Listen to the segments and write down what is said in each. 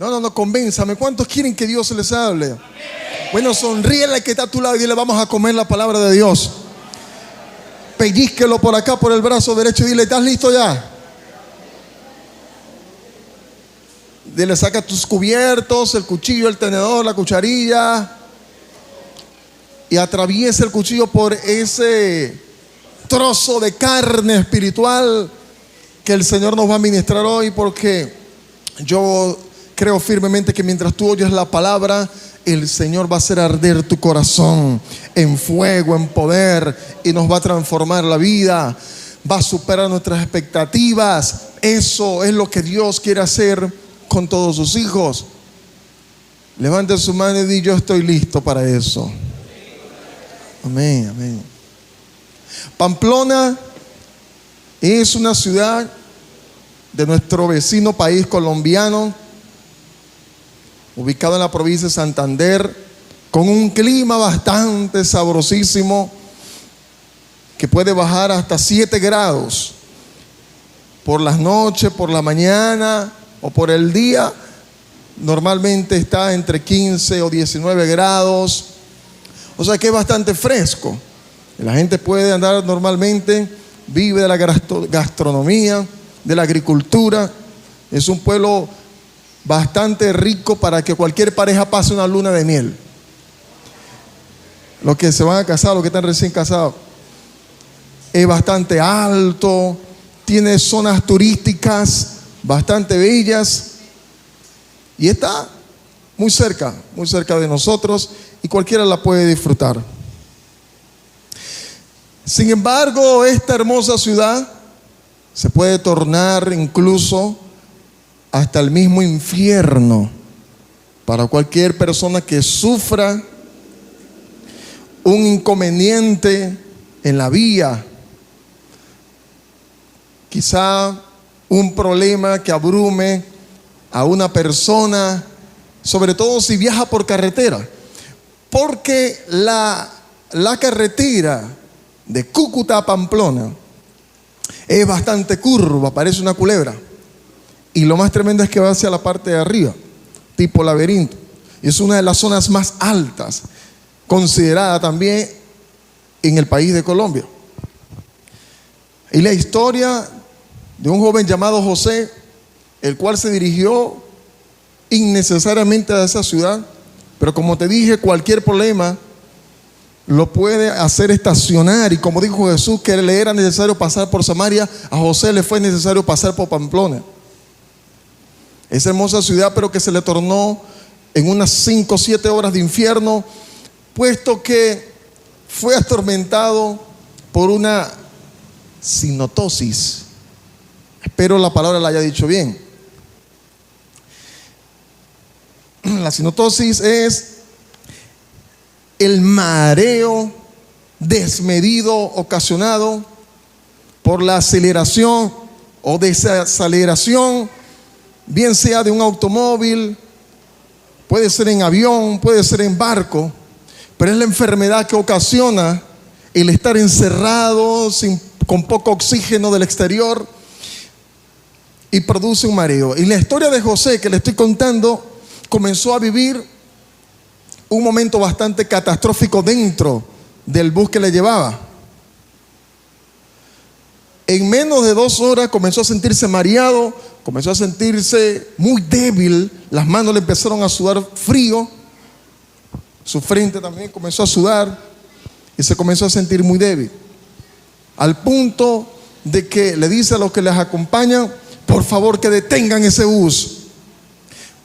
No, convénzame. ¿Cuántos quieren que Dios les hable? Bueno, sonríele al que está a tu lado y dile: vamos a comer la palabra de Dios. Pellízquelo por acá, por el brazo derecho, y dile: ¿estás listo ya? Dile: saca tus cubiertos, el cuchillo, el tenedor, la cucharilla, y atraviesa el cuchillo por ese trozo de carne espiritual que el Señor nos va a ministrar hoy, porque yo creo firmemente que mientras tú oyes la palabra, el Señor va a hacer arder tu corazón en fuego, en poder, y nos va a transformar la vida, va a superar nuestras expectativas. Eso es lo que Dios quiere hacer con todos sus hijos. Levante su mano y di: yo estoy listo para eso. Amén, amén. Pamplona es una ciudad de nuestro vecino país colombiano, ubicado en la provincia de Santander, con un clima bastante sabrosísimo, que puede bajar hasta 7 grados por las noches, por la mañana o por el día. Normalmente está entre 15 o 19 grados, o sea que es bastante fresco. La gente puede andar normalmente, vive de la gastronomía, de la agricultura. Es un pueblo bastante rico para que cualquier pareja pase una luna de miel. Los que se van a casar, los que están recién casados. Es bastante alto, tiene zonas turísticas bastante bellas y está muy cerca de nosotros, y cualquiera la puede disfrutar. Sin embargo, esta hermosa ciudad se puede tornar incluso hasta el mismo infierno para cualquier persona que sufra un inconveniente en la vía, quizá un problema que abrume a una persona, sobre todo si viaja por carretera, porque la carretera de Cúcuta a Pamplona es bastante curva, parece una culebra, y lo más tremendo es que va hacia la parte de arriba, tipo laberinto. Es una de las zonas más altas, considerada también en el país de Colombia. Y la historia de un joven llamado José, el cual se dirigió innecesariamente a esa ciudad, pero como te dije, cualquier problema lo puede hacer estacionar. Y como dijo Jesús que le era necesario pasar por Samaria, a José le fue necesario pasar por Pamplona. Esa hermosa ciudad, pero que se le tornó en unas 5 o 7 horas de infierno, puesto que fue atormentado por una sinotosis. Espero la palabra la haya dicho bien. La sinotosis es el mareo desmedido ocasionado por la aceleración o desaceleración, bien sea de un automóvil, puede ser en avión, puede ser en barco, pero es la enfermedad que ocasiona el estar encerrado con poco oxígeno del exterior y produce un mareo. Y la historia de José que le estoy contando comenzó a vivir un momento bastante catastrófico dentro del bus que le llevaba. En menos de 2 horas comenzó a sentirse mareado, comenzó a sentirse muy débil, las manos le empezaron a sudar frío, su frente también comenzó a sudar y se comenzó a sentir muy débil, al punto de que le dice a los que les acompañan: por favor, que detengan ese bus,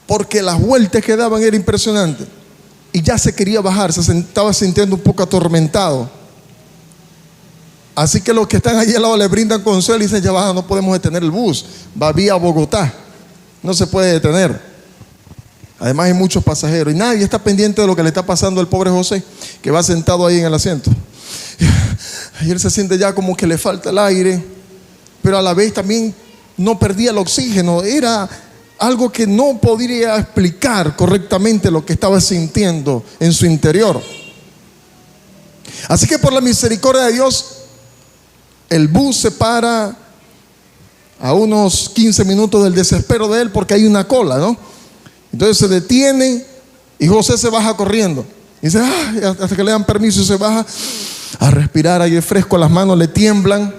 porque las vueltas que daban eran impresionantes. Y ya se quería bajar, se estaba sintiendo un poco atormentado. Así que los que están allí al lado le brindan consuelo y dicen: ya baja, no podemos detener el bus, va vía Bogotá, no se puede detener. Además hay muchos pasajeros y nadie está pendiente de lo que le está pasando al pobre José, que va sentado ahí en el asiento. Y él se siente ya como que le falta el aire, pero a la vez también no perdía el oxígeno. Era algo que no podría explicar correctamente lo que estaba sintiendo en su interior. Así que por la misericordia de Dios, el bus se para a unos 15 minutos del desespero de él, porque hay una cola, ¿no? Entonces se detiene y José se baja corriendo. Y dice, hasta que le dan permiso, se baja a respirar aire fresco. Las manos le tiemblan,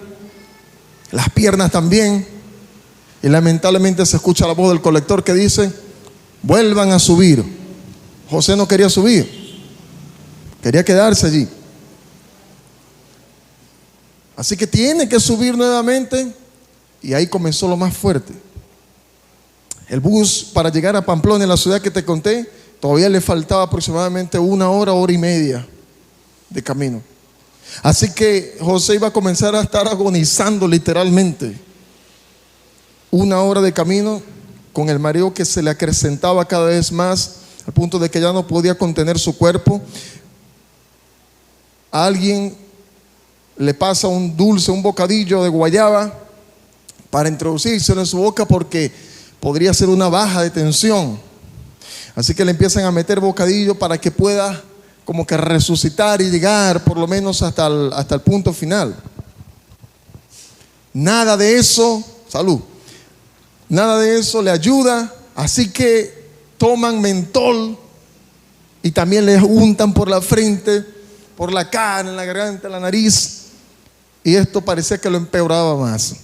las piernas también. Y lamentablemente se escucha la voz del colector que dice, vuelvan a subir. José no quería subir, quería quedarse allí. Así que tiene que subir nuevamente. Y ahí comenzó lo más fuerte. El bus para llegar a Pamplona, en la ciudad que te conté, todavía le faltaba aproximadamente 1 hora, 1 hora y media de camino. Así que José iba a comenzar a estar agonizando literalmente. 1 hora de camino, con el mareo que se le acrecentaba cada vez más, al punto de que ya no podía contener su cuerpo. A alguien le pasa un dulce, un bocadillo de guayaba para introducírselo en su boca, porque podría ser una baja de tensión. Así que le empiezan a meter bocadillo para que pueda como que resucitar y llegar por lo menos hasta el punto final. Nada de eso, salud, nada de eso le ayuda. Así que toman mentol y también le untan por la frente, por la cara, en la garganta, en la nariz. Y esto parecía que lo empeoraba más.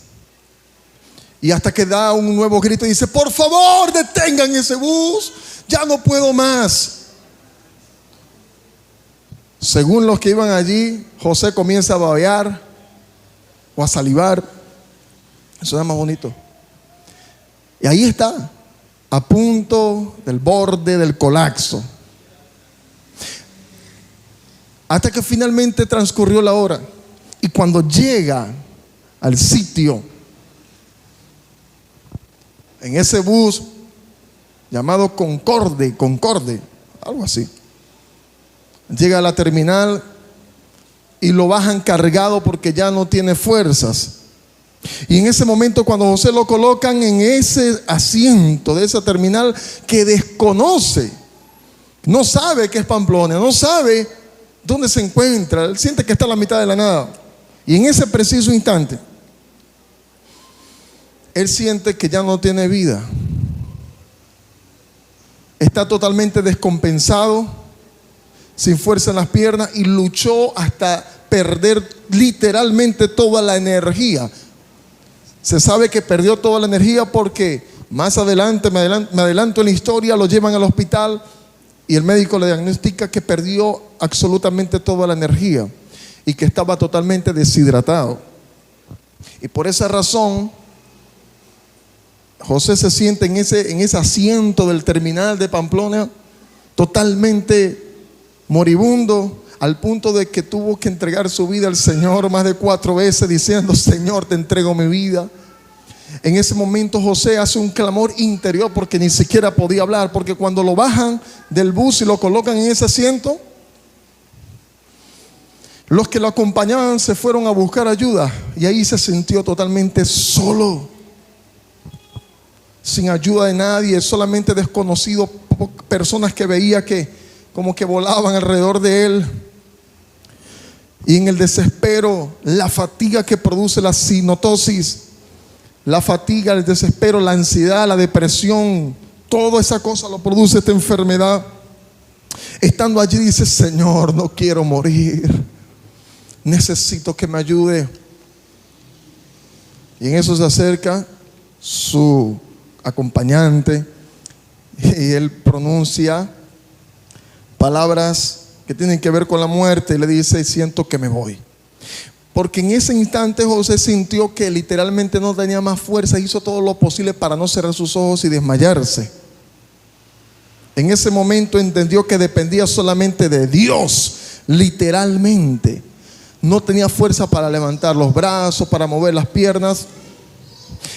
Y hasta que da un nuevo grito y dice, por favor, detengan ese bus, ya no puedo más. Según los que iban allí, José comienza a babear o a salivar. Eso es más bonito. Y ahí está, a punto del borde del colapso. Hasta que finalmente transcurrió la hora. Y cuando llega al sitio, en ese bus llamado Concorde, algo así, llega a la terminal y lo bajan cargado porque ya no tiene fuerzas. Y en ese momento, cuando José lo colocan en ese asiento de esa terminal que desconoce, no sabe que es Pamplona, no sabe dónde se encuentra, él siente que está a la mitad de la nada. Y en ese preciso instante, él siente que ya no tiene vida. Está totalmente descompensado, sin fuerza en las piernas, y luchó hasta perder literalmente toda la energía. Se sabe que perdió toda la energía porque más adelante, me adelanto en la historia, lo llevan al hospital y el médico le diagnostica que perdió absolutamente toda la energía y que estaba totalmente deshidratado. Y por esa razón, José se siente en ese asiento del terminal de Pamplona, totalmente moribundo, al punto de que tuvo que entregar su vida al Señor más de 4 veces, diciendo, Señor, te entrego mi vida. En ese momento José hace un clamor interior porque ni siquiera podía hablar, porque cuando lo bajan del bus y lo colocan en ese asiento, los que lo acompañaban se fueron a buscar ayuda y ahí se sintió totalmente solo, sin ayuda de nadie, solamente desconocido, personas que veía que como que volaban alrededor de él. Y en el desespero, la fatiga que produce la sinotosis, la fatiga, el desespero, la ansiedad, la depresión, toda esa cosa lo produce esta enfermedad. Estando allí dice, Señor, no quiero morir, necesito que me ayude. Y en eso se acerca su acompañante y él pronuncia palabras que tienen que ver con la muerte y le dice, siento que me voy. Porque en ese instante José sintió que literalmente no tenía más fuerza, hizo todo lo posible para no cerrar sus ojos y desmayarse. En ese momento entendió que dependía solamente de Dios, literalmente. No tenía fuerza para levantar los brazos, para mover las piernas.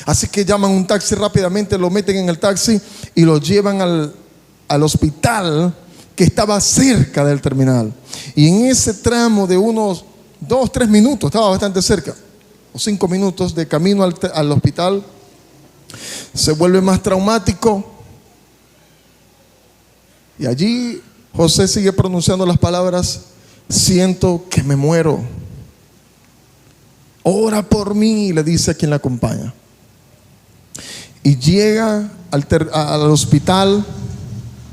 Así que llaman un taxi rápidamente, lo meten en el taxi y lo llevan al hospital que estaba cerca del terminal. Y en ese tramo de unos 2-3 minutos, estaba bastante cerca, o 5 minutos de camino al hospital, se vuelve más traumático. Y allí José sigue pronunciando las palabras, siento que me muero. Ora por mí, le dice a quien la acompaña. Y llega al hospital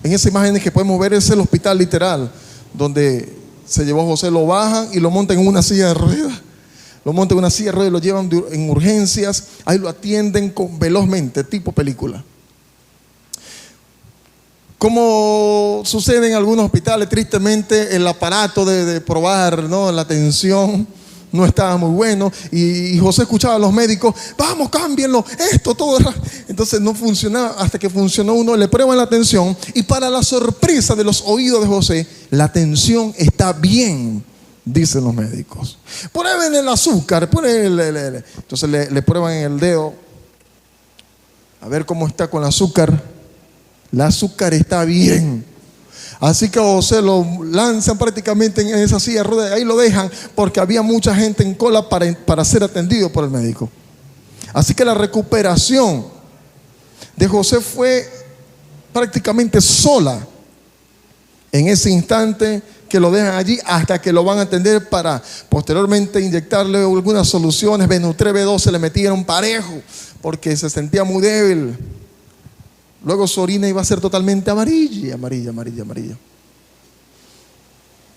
En esa imagen que podemos ver es el hospital literal, donde se llevó a José, lo bajan y lo montan en una silla de ruedas. Lo montan en una silla de ruedas y lo llevan en urgencias. Ahí lo atienden velozmente, tipo película. Como sucede en algunos hospitales, tristemente el aparato de probar, ¿no?, la atención no estaba muy bueno, y José escuchaba a los médicos: vamos, cámbienlo, esto, todo. Entonces no funcionaba, hasta que funcionó uno, le prueban la tensión, y para la sorpresa de los oídos de José, la tensión está bien, dicen los médicos. Prueben el azúcar, entonces le prueban en el dedo, a ver cómo está con el azúcar. El azúcar está bien. Así que a José lo lanzan prácticamente en esa silla de ruedas, ahí lo dejan, porque había mucha gente en cola para ser atendido por el médico. Así que la recuperación de José fue prácticamente sola en ese instante que lo dejan allí, hasta que lo van a atender para posteriormente inyectarle algunas soluciones. Benutret B12 le metieron parejo porque se sentía muy débil. Luego su orina iba a ser totalmente amarilla.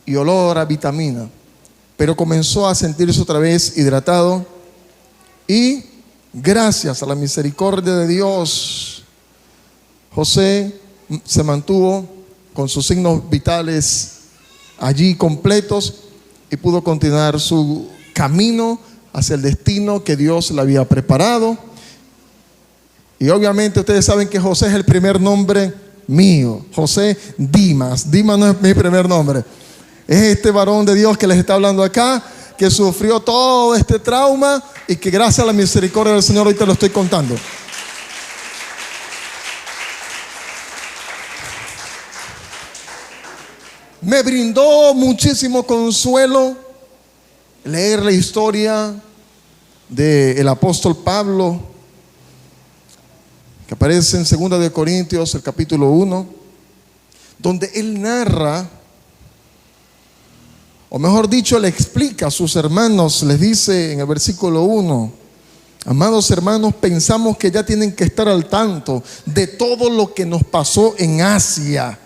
Y olor a vitamina. Pero comenzó a sentirse otra vez hidratado. Y gracias a la misericordia de Dios, José se mantuvo con sus signos vitales allí completos y pudo continuar su camino hacia el destino que Dios le había preparado. Y obviamente ustedes saben que José es el primer nombre mío. José Dimas. Dimas no es mi primer nombre. Es este varón de Dios que les está hablando acá, que sufrió todo este trauma y que gracias a la misericordia del Señor hoy te lo estoy contando. Me brindó muchísimo consuelo leer la historia del apóstol Pablo, que aparece en 2 de Corintios, el capítulo 1, donde él narra, o mejor dicho, le explica a sus hermanos, les dice en el versículo 1: amados hermanos, pensamos que ya tienen que estar al tanto de todo lo que nos pasó en Asia.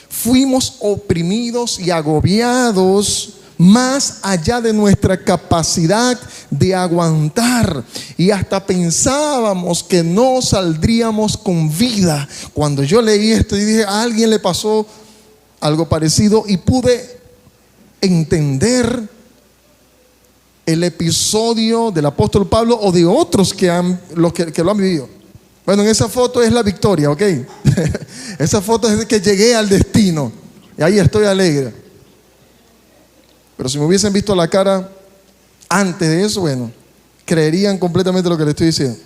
Fuimos oprimidos y agobiados más allá de nuestra capacidad de aguantar, y hasta pensábamos que no saldríamos con vida. Cuando yo leí esto y dije: a alguien le pasó algo parecido, y pude entender el episodio del apóstol Pablo o de otros que lo han vivido. Bueno, en esa foto es la victoria, ¿ok? Esa foto es de que llegué al destino y ahí estoy alegre. Pero si me hubiesen visto la cara antes de eso, bueno, creerían completamente lo que le estoy diciendo.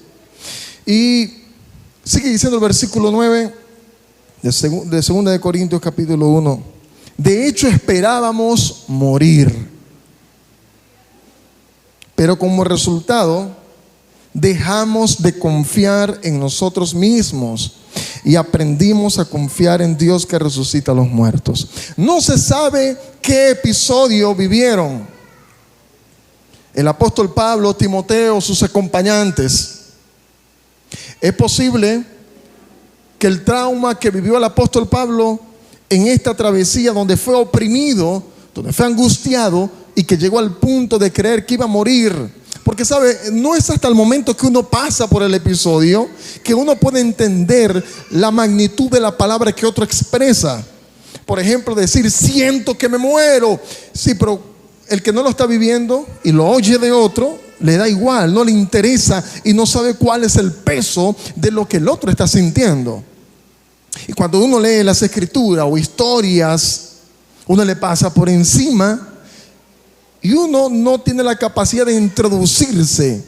Y sigue diciendo el versículo 9 de 2 de Corintios capítulo 1: de hecho esperábamos morir, pero como resultado dejamos de confiar en nosotros mismos y aprendimos a confiar en Dios que resucita a los muertos. No se sabe qué episodio vivieron el apóstol Pablo, Timoteo, sus acompañantes. Es posible que el trauma que vivió el apóstol Pablo en esta travesía, donde fue oprimido, donde fue angustiado, y que llegó al punto de creer que iba a morir. Porque sabe, no es hasta el momento que uno pasa por el episodio que uno puede entender la magnitud de la palabra que otro expresa. Por ejemplo, decir: siento que me muero. Sí, pero el que no lo está viviendo y lo oye de otro, le da igual, no le interesa y no sabe cuál es el peso de lo que el otro está sintiendo. Y cuando uno lee las escrituras o historias, uno le pasa por encima y uno no tiene la capacidad de introducirse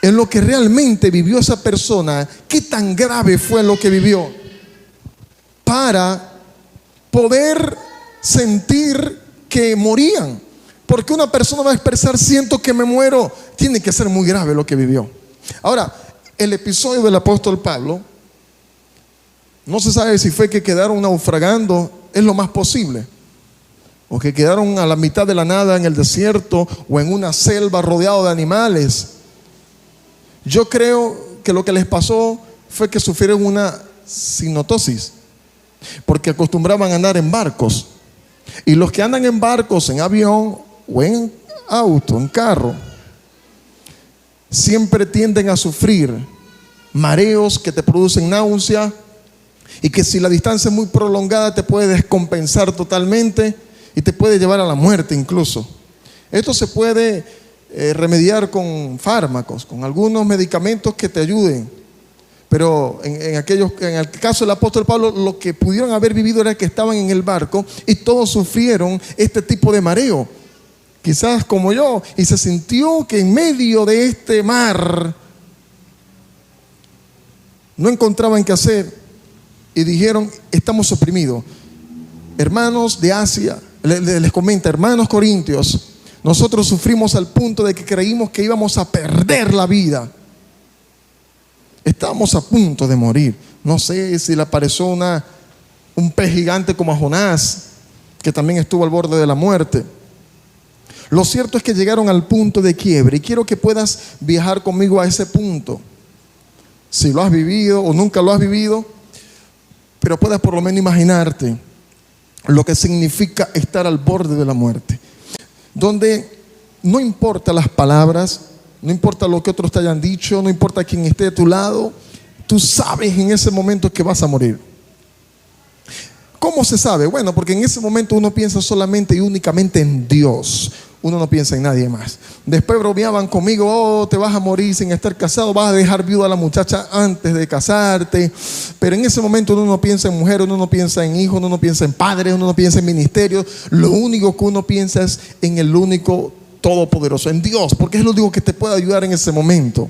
en lo que realmente vivió esa persona, qué tan grave fue lo que vivió, para poder sentir que morían. Porque una persona va a expresar: siento que me muero. Tiene que ser muy grave lo que vivió. Ahora, el episodio del apóstol Pablo, no se sabe si fue que quedaron naufragando, es lo más posible, o que quedaron a la mitad de la nada en el desierto o en una selva rodeado de animales. Yo creo que lo que les pasó fue que sufrieron una cinotosis. porque acostumbraban a andar en barcos. Y los que andan en barcos, en avión o en auto, en carro, siempre tienden a sufrir mareos que te producen náusea, y que si la distancia es muy prolongada te puede descompensar totalmente y te puede llevar a la muerte incluso. Esto se puede remediar con fármacos, con algunos medicamentos que te ayuden. Pero en el caso del apóstol Pablo, lo que pudieron haber vivido era que estaban en el barco y todos sufrieron este tipo de mareo. Quizás como yo, y se sintió que en medio de este mar no encontraban qué hacer y dijeron: estamos oprimidos. Hermanos de Asia, les comenta: hermanos corintios, nosotros sufrimos al punto de que creímos que íbamos a perder la vida. Estábamos a punto de morir. No sé si le apareció un pez gigante como a Jonás, que también estuvo al borde de la muerte. Lo cierto es que llegaron al punto de quiebre, y quiero que puedas viajar conmigo a ese punto. Si lo has vivido o nunca lo has vivido, pero puedas por lo menos imaginarte lo que significa estar al borde de la muerte, donde no importa las palabras, no importa lo que otros te hayan dicho, no importa quién esté a tu lado, tú sabes en ese momento que vas a morir. ¿Cómo se sabe? Bueno, porque en ese momento uno piensa solamente y únicamente en Dios. Uno no piensa en nadie más. Después bromeaban conmigo: oh, te vas a morir sin estar casado, vas a dejar viuda a la muchacha antes de casarte. Pero en ese momento uno no piensa en mujer, uno no piensa en hijos, uno no piensa en padres, uno no piensa en ministerio. Lo único que uno piensa es en el único todopoderoso, en Dios, porque es lo único que te puede ayudar en ese momento.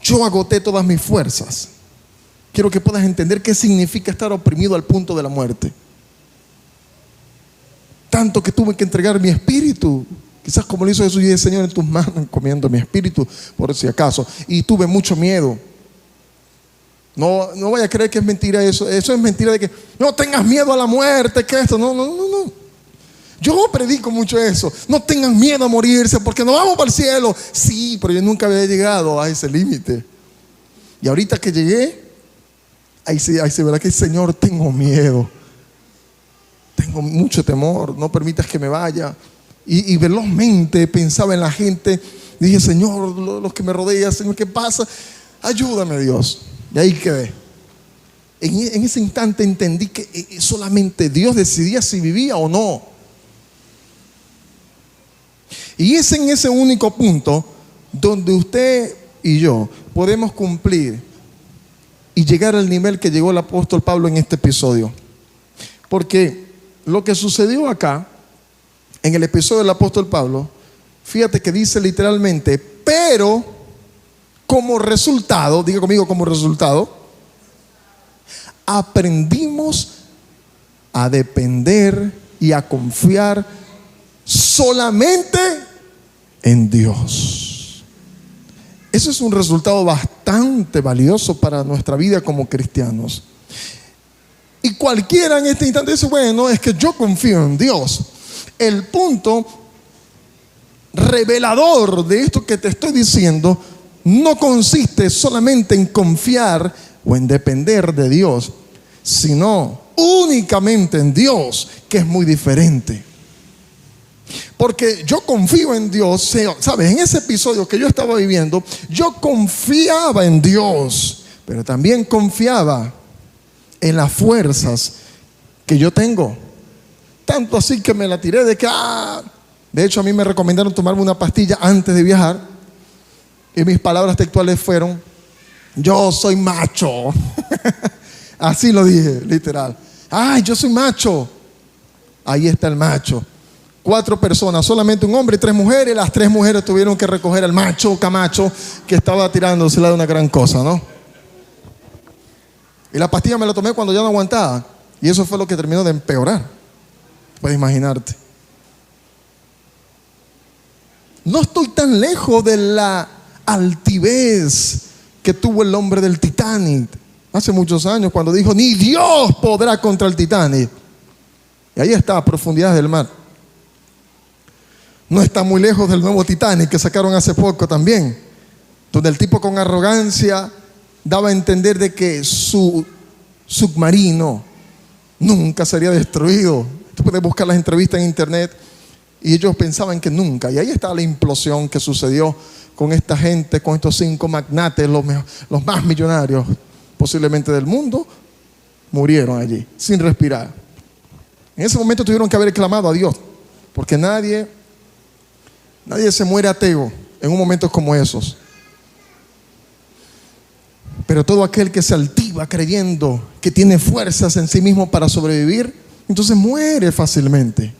Yo agoté todas mis fuerzas. Quiero que puedas entender qué significa estar oprimido al punto de la muerte. Tanto que tuve que entregar mi espíritu, quizás como lo hizo Jesús, y dije: Señor, en tus manos encomiendo mi espíritu, por si acaso. Y tuve mucho miedo. No vaya a creer que es mentira eso. Eso es mentira de que no tengas miedo a la muerte, que esto. No. Yo predico mucho eso. No tengan miedo a morirse, porque no vamos para el cielo. Sí, pero yo nunca había llegado a ese límite. Y ahorita que llegué, ahí sí, ¿verdad que Señor, tengo miedo? Tengo mucho temor, no permitas que me vaya. Y velozmente pensaba en la gente. Dije: Señor, los que me rodean, Señor, ¿qué pasa? Ayúdame, Dios. Y ahí quedé. En ese instante entendí que solamente Dios decidía si vivía o no. Y es en ese único punto donde usted y yo podemos cumplir y llegar al nivel que llegó el apóstol Pablo en este episodio. Porque lo que sucedió acá, en el episodio del apóstol Pablo, fíjate que dice literalmente: pero como resultado, diga conmigo, como resultado, aprendimos a depender y a confiar solamente en Dios. Eso es un resultado bastante valioso para nuestra vida como cristianos. Y cualquiera en este instante dice: bueno, es que yo confío en Dios. El punto revelador de esto que te estoy diciendo no consiste solamente en confiar o en depender de Dios, sino únicamente en Dios, que es muy diferente. Porque yo confío en Dios, ¿sabes? En ese episodio que yo estaba viviendo, yo confiaba en Dios, pero también confiaba en las fuerzas que yo tengo. Tanto así que me la tiré de que, de hecho a mí me recomendaron tomarme una pastilla antes de viajar. Y mis palabras textuales fueron: yo soy macho. Así lo dije, literal. Yo soy macho. Ahí está el macho. 4 personas, solamente un hombre y 3 mujeres. Las 3 mujeres tuvieron que recoger al macho Camacho, que estaba tirándosela de una gran cosa, ¿no? Y la pastilla me la tomé cuando ya no aguantaba. Y eso fue lo que terminó de empeorar. Puedes imaginarte. No estoy tan lejos de la altivez que tuvo el hombre del Titanic hace muchos años, cuando dijo: ni Dios podrá contra el Titanic. Y ahí está, a profundidades del mar. No está muy lejos del nuevo Titanic que sacaron hace poco también, donde el tipo con arrogancia daba a entender de que su submarino nunca sería destruido. Tú puedes buscar las entrevistas en internet y ellos pensaban que nunca. Y ahí está la implosión que sucedió con esta gente, con estos 5 magnates, los más millonarios posiblemente del mundo, murieron allí, sin respirar. En ese momento tuvieron que haber clamado a Dios, porque nadie se muere ateo en un momento como esos. Pero todo aquel que se altiva creyendo que tiene fuerzas en sí mismo para sobrevivir, entonces muere fácilmente.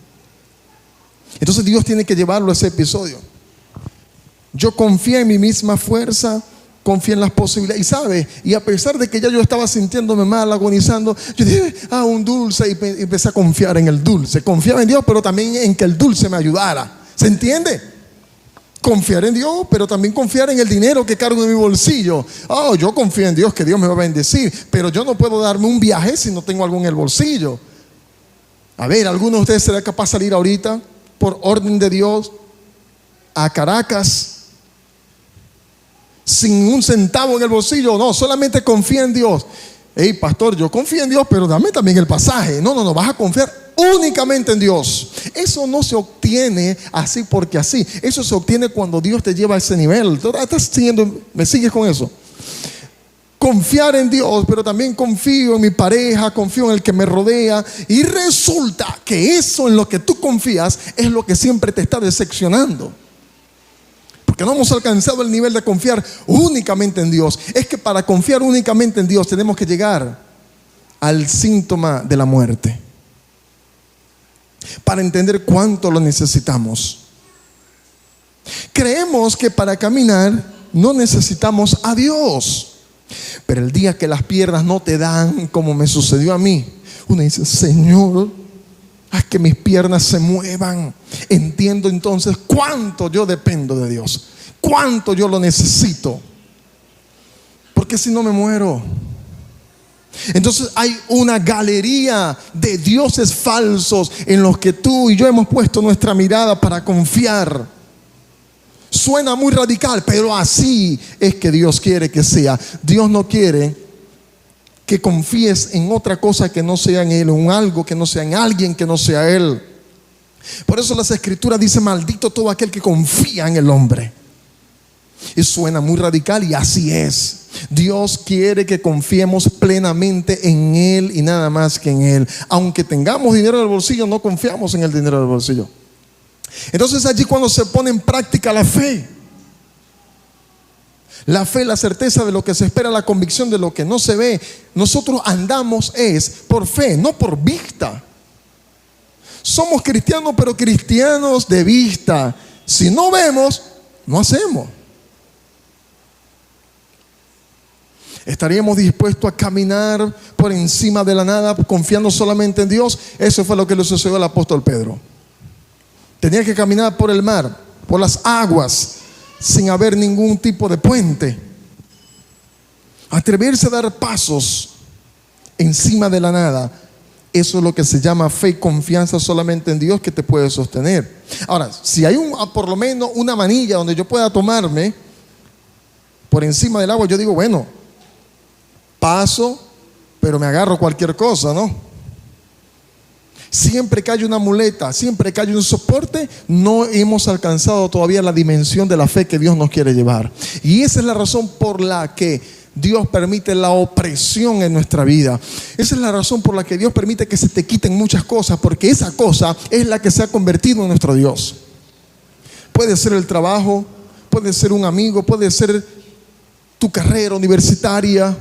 Entonces Dios tiene que llevarlo a ese episodio. Yo confié en mi misma fuerza, confié en las posibilidades. Y sabe, y a pesar de que ya yo estaba sintiéndome mal, agonizando, yo dije, un dulce, y empecé a confiar en el dulce. Confiaba en Dios, pero también en que el dulce me ayudara. ¿Se entiende? Confiar en Dios, pero también confiar en el dinero que cargo en mi bolsillo. Yo confío en Dios, que Dios me va a bendecir, pero yo no puedo darme un viaje si no tengo algo en el bolsillo. A ver, ¿alguno de ustedes será capaz de salir ahorita, por orden de Dios, a Caracas sin un centavo en el bolsillo? No, solamente confía en Dios. Pastor, yo confío en Dios, pero dame también el pasaje. No, vas a confiar únicamente en Dios. Eso no se obtiene así porque así. Eso se obtiene cuando Dios te lleva a ese nivel. ¿Me sigues con eso? Confiar en Dios, pero también confío en mi pareja, confío en el que me rodea. Y resulta que eso en lo que tú confías es lo que siempre te está decepcionando. Porque no hemos alcanzado el nivel de confiar únicamente en Dios. Es que para confiar únicamente en Dios tenemos que llegar al síntoma de la muerte, para entender cuánto lo necesitamos. Creemos que para caminar no necesitamos a Dios, pero el día que las piernas no te dan, como me sucedió a mí, uno dice, Señor, haz que mis piernas se muevan. Entiendo entonces cuánto yo dependo de Dios, cuánto yo lo necesito, porque si no me muero. Entonces hay una galería de dioses falsos en los que tú y yo hemos puesto nuestra mirada para confiar. Suena muy radical, pero así es que Dios quiere que sea. Dios no quiere que confíes en otra cosa que no sea en Él, en algo que no sea en alguien que no sea Él. Por eso las Escrituras dicen, maldito todo aquel que confía en el hombre. Y suena muy radical, y así es. Dios quiere que confiemos plenamente en Él y nada más que en Él. Aunque tengamos dinero en el bolsillo, no confiamos en el dinero del bolsillo. Entonces allí cuando se pone en práctica la fe, la certeza de lo que se espera, la convicción de lo que no se ve, nosotros andamos es por fe, no por vista. Somos cristianos, pero cristianos de vista. Si no vemos, no hacemos. ¿Estaríamos dispuestos a caminar por encima de la nada, confiando solamente en Dios? Eso fue lo que le sucedió al apóstol Pedro. Tenía que caminar por el mar, por las aguas, sin haber ningún tipo de puente. Atreverse a dar pasos encima de la nada. Eso es lo que se llama fe y confianza solamente en Dios, que te puede sostener. Ahora, si hay por lo menos una manilla donde yo pueda tomarme por encima del agua, yo digo, bueno, paso, pero me agarro cualquier cosa, ¿no? Siempre que hay una muleta, siempre que hay un soporte, no hemos alcanzado todavía la dimensión de la fe que Dios nos quiere llevar. Y esa es la razón por la que Dios permite la opresión en nuestra vida. Esa es la razón por la que Dios permite que se te quiten muchas cosas, porque esa cosa es la que se ha convertido en nuestro Dios. Puede ser el trabajo, puede ser un amigo, puede ser tu carrera universitaria.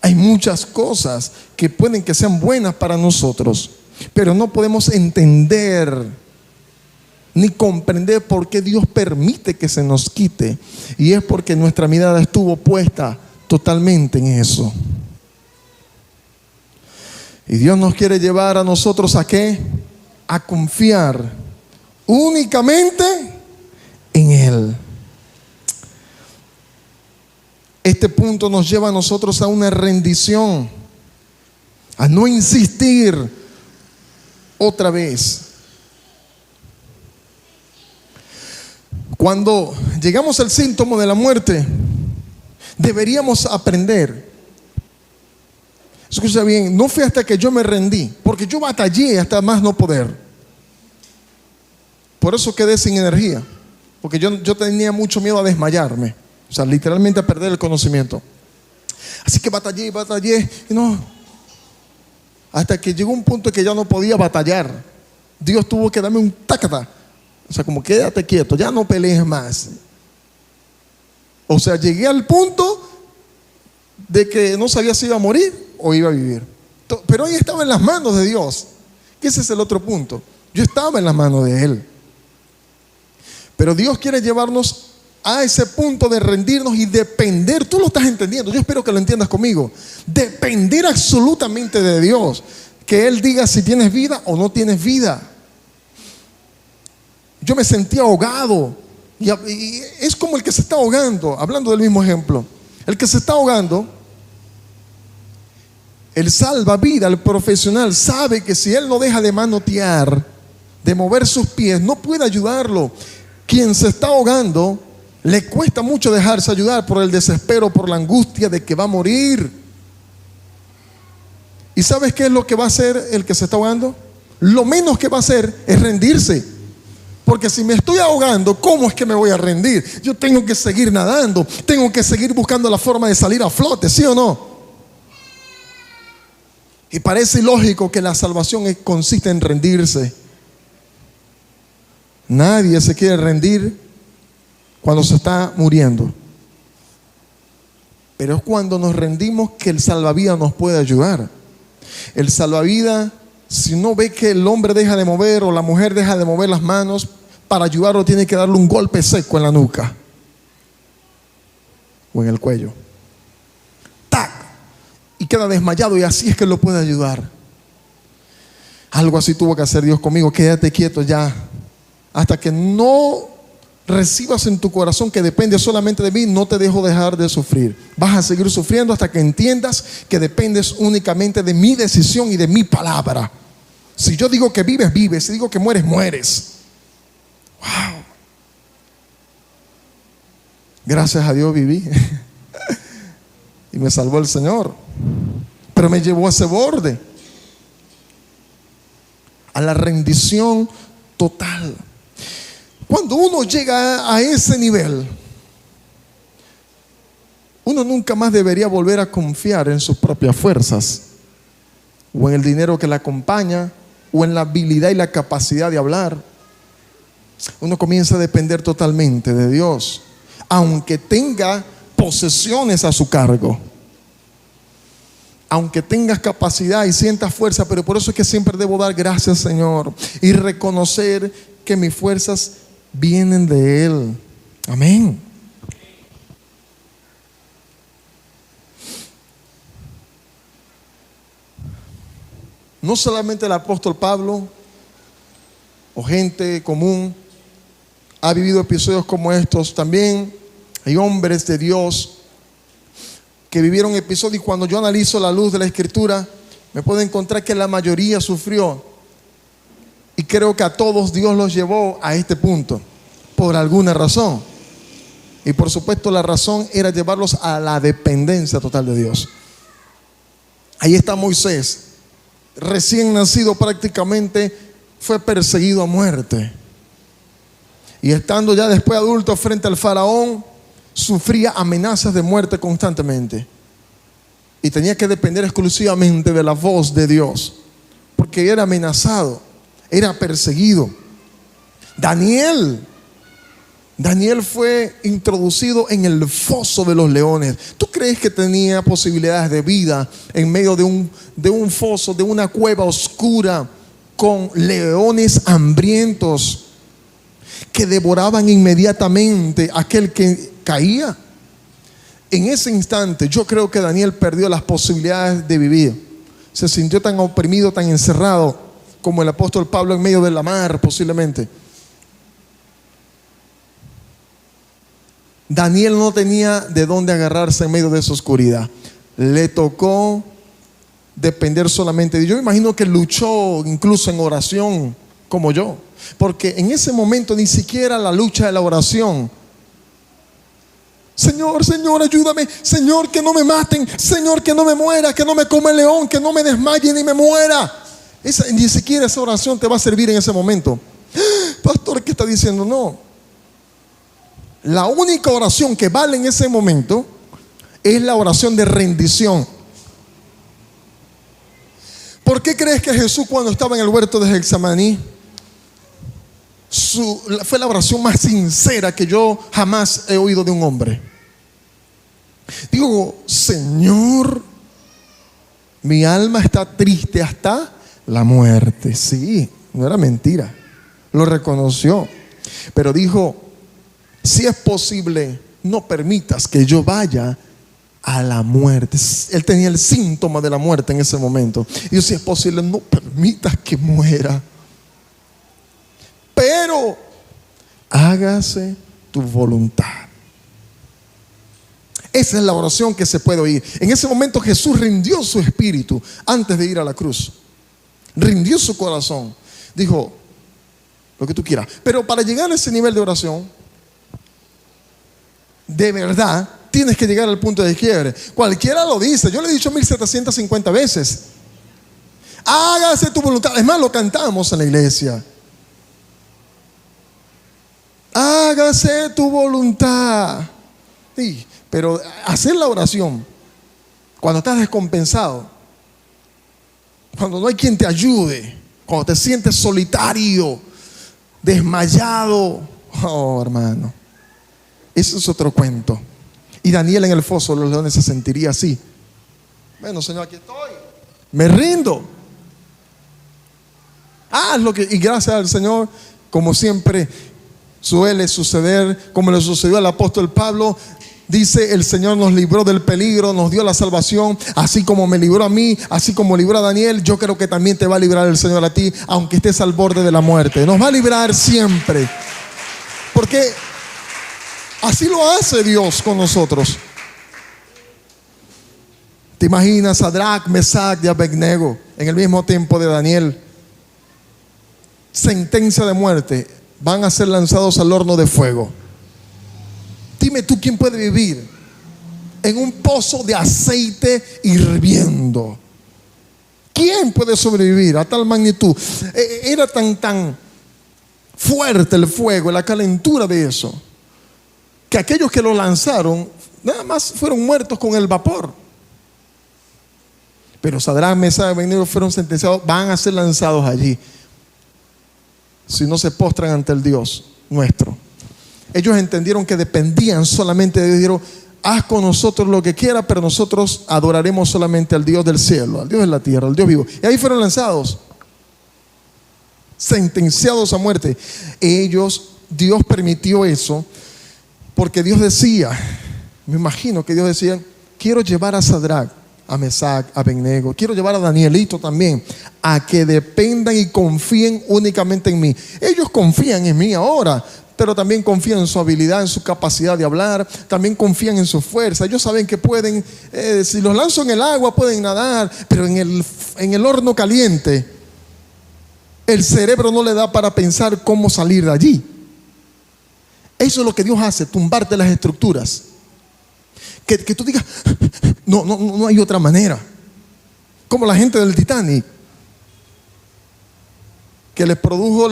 Hay muchas cosas que pueden que sean buenas para nosotros, pero no podemos entender ni comprender por qué Dios permite que se nos quite. Y es porque nuestra mirada estuvo puesta totalmente en eso. Y Dios nos quiere llevar a nosotros ¿a qué? A confiar únicamente en Él. Este punto nos lleva a nosotros a una rendición, a no insistir otra vez. Cuando llegamos al síntoma de la muerte, deberíamos aprender Escucha bien, no fue hasta que yo me rendí, porque yo batallé hasta más no poder. Por eso quedé sin energía, porque yo tenía mucho miedo a desmayarme, o sea, literalmente a perder el conocimiento. Así que batallé, y no, hasta que llegó un punto que ya no podía batallar. Dios tuvo que darme un tácata, o sea, como quédate quieto, ya no pelees más. O sea, llegué al punto de que no sabía si iba a morir o iba a vivir. Pero ahí estaba en las manos de Dios, que ese es el otro punto. Yo estaba en las manos de Él. Pero Dios quiere llevarnos a ese punto de rendirnos y depender. Tú lo estás entendiendo, yo espero que lo entiendas conmigo. Depender absolutamente de Dios, que Él diga si tienes vida o no tienes vida. Yo me sentía ahogado, y es como el que se está ahogando, hablando del mismo ejemplo. El que se está ahogando, el salvavidas, el profesional, sabe que si él no deja de manotear, de mover sus pies, no puede ayudarlo. Quien se está ahogando, le cuesta mucho dejarse ayudar por el desespero, por la angustia de que va a morir. ¿Y sabes qué es lo que va a hacer el que se está ahogando? Lo menos que va a hacer es rendirse. Porque si me estoy ahogando, ¿cómo es que me voy a rendir? Yo tengo que seguir nadando, tengo que seguir buscando la forma de salir a flote, ¿sí o no? Y parece ilógico que la salvación consiste en rendirse. Nadie se quiere rendir cuando se está muriendo. Pero es cuando nos rendimos que el salvavidas nos puede ayudar. El salvavidas, si no ve que el hombre deja de mover o la mujer deja de mover las manos, para ayudarlo tiene que darle un golpe seco en la nuca o en el cuello. ¡Tac! Y queda desmayado, y así es que lo puede ayudar. Algo así tuvo que hacer Dios conmigo. Quédate quieto ya. Hasta que no recibas en tu corazón que depende solamente de mí, no te dejo dejar de sufrir. Vas a seguir sufriendo hasta que entiendas que dependes únicamente de mi decisión y de mi palabra. Si yo digo que vives, vives. Si digo que mueres, mueres. Wow. Gracias a Dios viví y me salvó el Señor. Pero me llevó a ese borde, a la rendición total. Cuando uno llega a ese nivel, uno nunca más debería volver a confiar en sus propias fuerzas, o en el dinero que le acompaña, o en la habilidad y la capacidad de hablar. Uno comienza a depender totalmente de Dios, aunque tenga posesiones a su cargo, aunque tengas capacidad y sientas fuerza. Pero por eso es que siempre debo dar gracias, Señor, y reconocer que mis fuerzas vienen de Él. Amén. No solamente el apóstol Pablo o gente común ha vivido episodios como estos. También hay hombres de Dios que vivieron episodios, y cuando yo analizo la luz de la Escritura, me puedo encontrar que la mayoría sufrió. Y creo que a todos Dios los llevó a este punto por alguna razón. Y por supuesto la razón era llevarlos a la dependencia total de Dios. Ahí está Moisés, recién nacido prácticamente, fue perseguido a muerte. Y estando ya después adulto frente al faraón, sufría amenazas de muerte constantemente. Y tenía que depender exclusivamente de la voz de Dios, porque era amenazado, era perseguido. Daniel fue introducido en el foso de los leones. ¿Tú crees que tenía posibilidades de vida en medio de un foso, de una cueva oscura, con leones hambrientos que devoraban inmediatamente a aquel que caía? En ese instante yo creo que Daniel perdió las posibilidades de vivir. Se sintió tan oprimido, tan encerrado como el apóstol Pablo en medio de la mar, posiblemente. Daniel no tenía de dónde agarrarse en medio de esa oscuridad. Le tocó depender solamente de Dios. Yo imagino que luchó incluso en oración como yo, porque en ese momento ni siquiera la lucha de la oración Señor, Señor, ayúdame. Señor, que no me maten. Señor, que no me muera, que no me coma el león, que no me desmaye ni me muera. Ni siquiera esa oración te va a servir en ese momento. Pastor, ¿qué está diciendo? No. La única oración que vale en ese momento es la oración de rendición. ¿Por qué crees que Jesús, cuando estaba en el huerto de Getsemaní, fue la oración más sincera que yo jamás he oído de un hombre? Digo, Señor, mi alma está triste hasta la muerte. Sí, no era mentira, lo reconoció, pero dijo, si es posible, no permitas que yo vaya a la muerte. Él tenía el síntoma de la muerte en ese momento. Y yo, si es posible, no permitas que muera, pero hágase tu voluntad. Esa es la oración que se puede oír. En ese momento Jesús rindió su espíritu antes de ir a la cruz. Rindió su corazón. Dijo, lo que tú quieras. Pero para llegar a ese nivel de oración, de verdad, tienes que llegar al punto de quiebre. Cualquiera lo dice. Yo le he dicho 1750 veces. Hágase tu voluntad. Es más, lo cantamos en la iglesia. Hágase tu voluntad. Sí, pero hacer la oración cuando estás descompensado, cuando no hay quien te ayude, cuando te sientes solitario, desmayado, oh hermano, eso es otro cuento. Y Daniel en el foso de los leones se sentiría así. Bueno, Señor, aquí estoy, me rindo. Haz lo que, y gracias al Señor, como siempre suele suceder, como le sucedió al apóstol Pablo, dice, el Señor nos libró del peligro, nos dio la salvación, así como me libró a mí, así como libró a Daniel. Yo creo que también te va a librar el Señor a ti, aunque estés al borde de la muerte. Nos va a librar siempre, porque así lo hace Dios con nosotros. ¿Te imaginas Sadrach, Mesach y Abednego en el mismo tiempo de Daniel? Sentencia de muerte, van a ser lanzados al horno de fuego. Dime tú, ¿quién puede vivir en un pozo de aceite hirviendo? ¿Quién puede sobrevivir a tal magnitud? Era tan fuerte el fuego, la calentura de eso, que aquellos que lo lanzaron nada más fueron muertos con el vapor. Pero Sadrach, Mesach y Abednego fueron sentenciados, van a ser lanzados allí si no se postran ante el Dios nuestro. Ellos entendieron que dependían solamente de Dios. Dijeron, haz con nosotros lo que quieras, pero nosotros adoraremos solamente al Dios del cielo, al Dios de la tierra, al Dios vivo. Y ahí fueron lanzados, sentenciados a muerte. Dios permitió eso porque Dios decía, me imagino que Dios decía, quiero llevar a Sadrach, a Mesach, a Abednego, quiero llevar a Danielito también, a que dependan y confíen únicamente en mí. Ellos confían en mí ahora, pero también confían en su habilidad, en su capacidad de hablar, también confían en su fuerza. Ellos saben que pueden, si los lanzo en el agua pueden nadar, pero en el horno caliente el cerebro no le da para pensar cómo salir de allí. Eso es lo que Dios hace, tumbarte las estructuras. Que tú digas, no hay otra manera. Como la gente del Titanic, que les produjo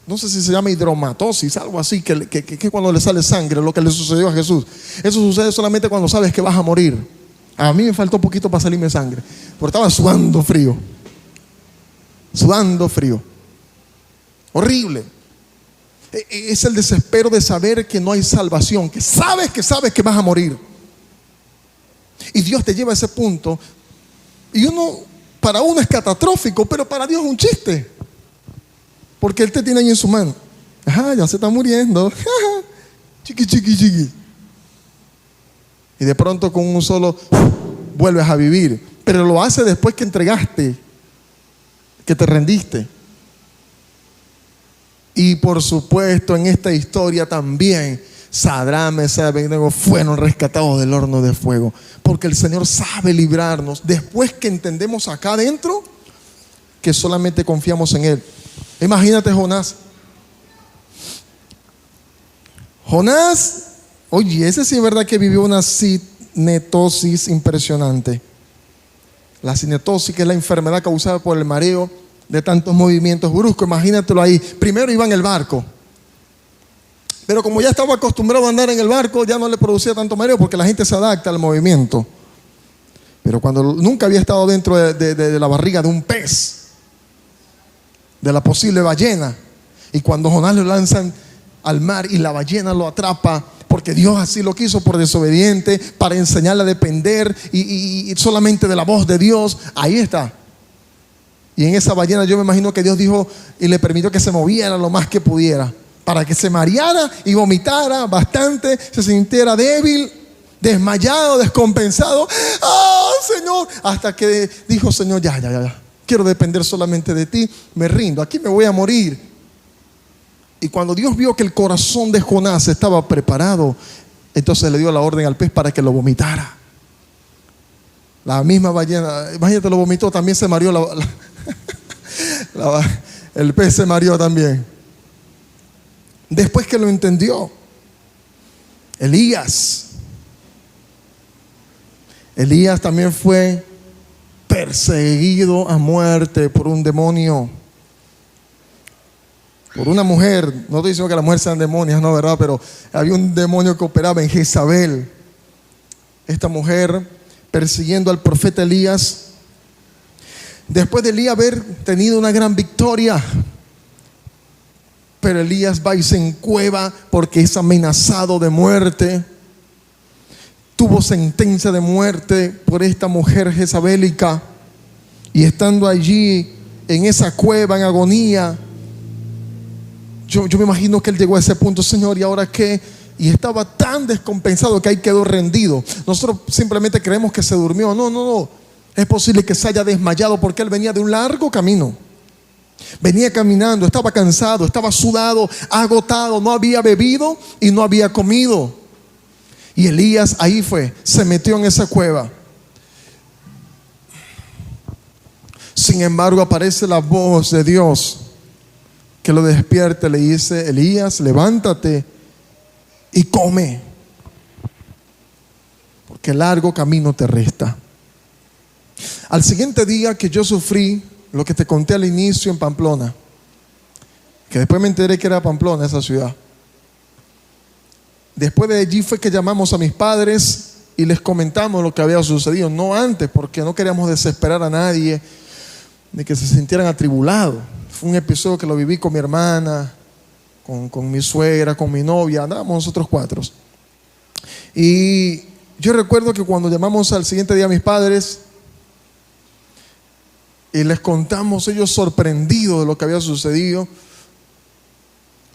no sé si se llama hidromatosis, algo así, que cuando le sale sangre, lo que le sucedió a Jesús. Eso sucede solamente cuando sabes que vas a morir. A mí me faltó poquito para salirme sangre, porque estaba sudando frío. Sudando frío. Horrible. Es el desespero de saber que no hay salvación, que sabes que vas a morir. Y Dios te lleva a ese punto. Y para uno es catastrófico, pero para Dios es un chiste. Porque Él te tiene ahí en su mano. Ajá, ya se está muriendo. Chiqui. Y de pronto con un solo vuelves a vivir. Pero lo hace después que entregaste, que te rendiste. Y por supuesto en esta historia también Sadrach, Mesach y Abednego fueron rescatados del horno de fuego, porque el Señor sabe librarnos después que entendemos acá adentro que solamente confiamos en Él. Imagínate Jonás Oye, ese sí es verdad que vivió una cinetosis impresionante. La cinetosis, que es la enfermedad causada por el mareo de tantos movimientos bruscos. Imagínatelo ahí. Primero iba en el barco, pero como ya estaba acostumbrado a andar en el barco, ya no le producía tanto mareo porque la gente se adapta al movimiento. Pero cuando nunca había estado dentro de la barriga de un pez, de la posible ballena, y cuando Jonás lo lanzan al mar y la ballena lo atrapa, porque Dios así lo quiso por desobediente, para enseñarle a depender y solamente de la voz de Dios, ahí está. Y en esa ballena yo me imagino que Dios dijo y le permitió que se moviera lo más que pudiera, para que se mareara y vomitara bastante, se sintiera débil, desmayado, descompensado. ¡Ah, Señor! Hasta que dijo: Señor, ya, quiero depender solamente de ti, me rindo, aquí me voy a morir. Y cuando Dios vio que el corazón de Jonás estaba preparado, entonces le dio la orden al pez para que lo vomitara. La misma ballena, imagínate, lo vomitó, también se mareó el pez se mareó también. Después que lo entendió, Elías también fue perseguido a muerte por un demonio, por una mujer. No estoy diciendo que las mujeres sean demonios, no, ¿verdad? Pero había un demonio que operaba en Jezabel. Esta mujer persiguiendo al profeta Elías. Después de Elías haber tenido una gran victoria, pero Elías va y se encueva porque es amenazado de muerte. Tuvo sentencia de muerte por esta mujer jezabélica. Y estando allí en esa cueva en agonía, yo me imagino que él llegó a ese punto: Señor, ¿y ahora qué? Y estaba tan descompensado que ahí quedó rendido. Nosotros simplemente creemos que se durmió. No. Es posible que se haya desmayado porque él venía de un largo camino. Venía caminando, estaba cansado, estaba sudado, agotado, no había bebido y no había comido. Y Elías ahí se metió en esa cueva. Sin embargo, aparece la voz de Dios que lo despierta y le dice: Elías, levántate y come, porque largo camino te resta. Al siguiente día que yo sufrí lo que te conté al inicio en Pamplona, que después me enteré que era Pamplona esa ciudad. Después de allí fue que llamamos a mis padres y les comentamos lo que había sucedido. No antes, porque no queríamos desesperar a nadie ni que se sintieran atribulados. Fue un episodio que lo viví con mi hermana, con mi suegra, con mi novia. Andábamos nosotros cuatro. Y yo recuerdo que cuando llamamos al siguiente día a mis padres y les contamos, ellos sorprendidos de lo que había sucedido.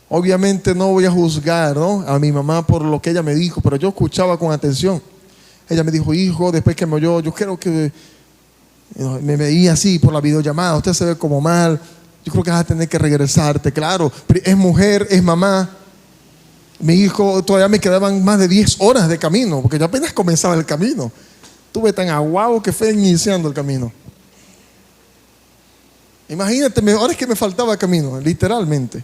Obviamente no voy a juzgar, ¿no?, a mi mamá por lo que ella me dijo, pero yo escuchaba con atención. Ella me dijo: hijo, después que me oyó, yo creo que me veía así por la videollamada, usted se ve como mal, yo creo que vas a tener que regresarte. Claro, es mujer, es mamá. Mi hijo, todavía me quedaban más de 10 horas de camino, porque yo apenas comenzaba el camino. Estuve tan aguado que fue iniciando el camino. Imagínate, ahora es que me faltaba camino, literalmente.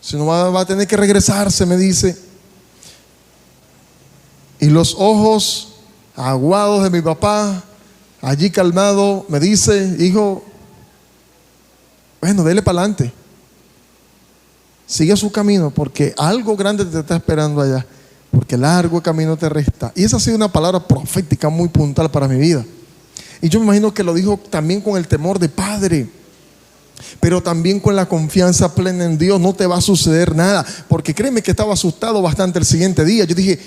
Si no, va a tener que regresarse, me dice. Y los ojos aguados de mi papá, allí calmado, me dice: hijo, bueno, dele para adelante, sigue su camino, porque algo grande te está esperando allá, porque largo camino te resta. Y esa ha sido una palabra profética muy puntual para mi vida. Y yo me imagino que lo dijo también con el temor de padre, pero también con la confianza plena en Dios. No te va a suceder nada, porque créeme que estaba asustado bastante el siguiente día. Yo dije: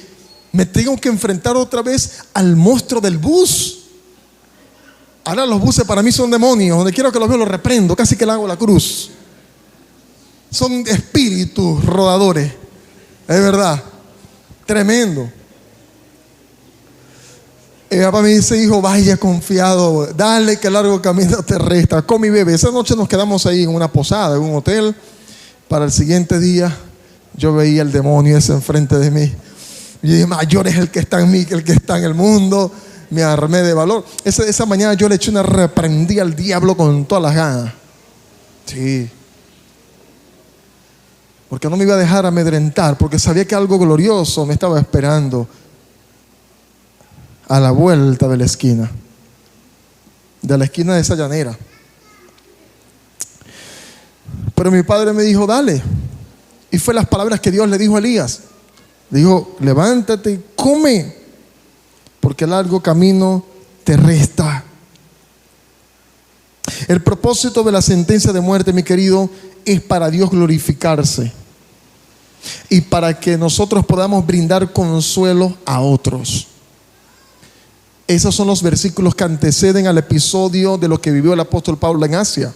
me tengo que enfrentar otra vez al monstruo del bus. Ahora los buses para mí son demonios. Donde quiero que los veo los reprendo, casi que le hago la cruz. Son espíritus rodadores, es verdad, tremendo. Mi papá me dice: hijo, vaya confiado, dale que largo camino te resta, come y bebe. Esa noche nos quedamos ahí en una posada, en un hotel. Para el siguiente día yo veía el demonio ese enfrente de mí. Y yo dije: mayor es el que está en mí que el que está en el mundo. Me armé de valor. Esa mañana yo le eché una reprendida al diablo con todas las ganas. Sí. porque no me iba a dejar amedrentar, porque sabía que algo glorioso me estaba esperando a la vuelta de la esquina de esa llanera. Pero mi padre me dijo, dale. Y fue las palabras que Dios le dijo a Elías. Dijo, levántate y come, porque el largo camino te resta. El propósito de la sentencia de muerte, mi querido, es para Dios glorificarse y para que nosotros podamos brindar consuelo a otros. Esos son los versículos que anteceden al episodio de lo que vivió el apóstol Pablo en Asia.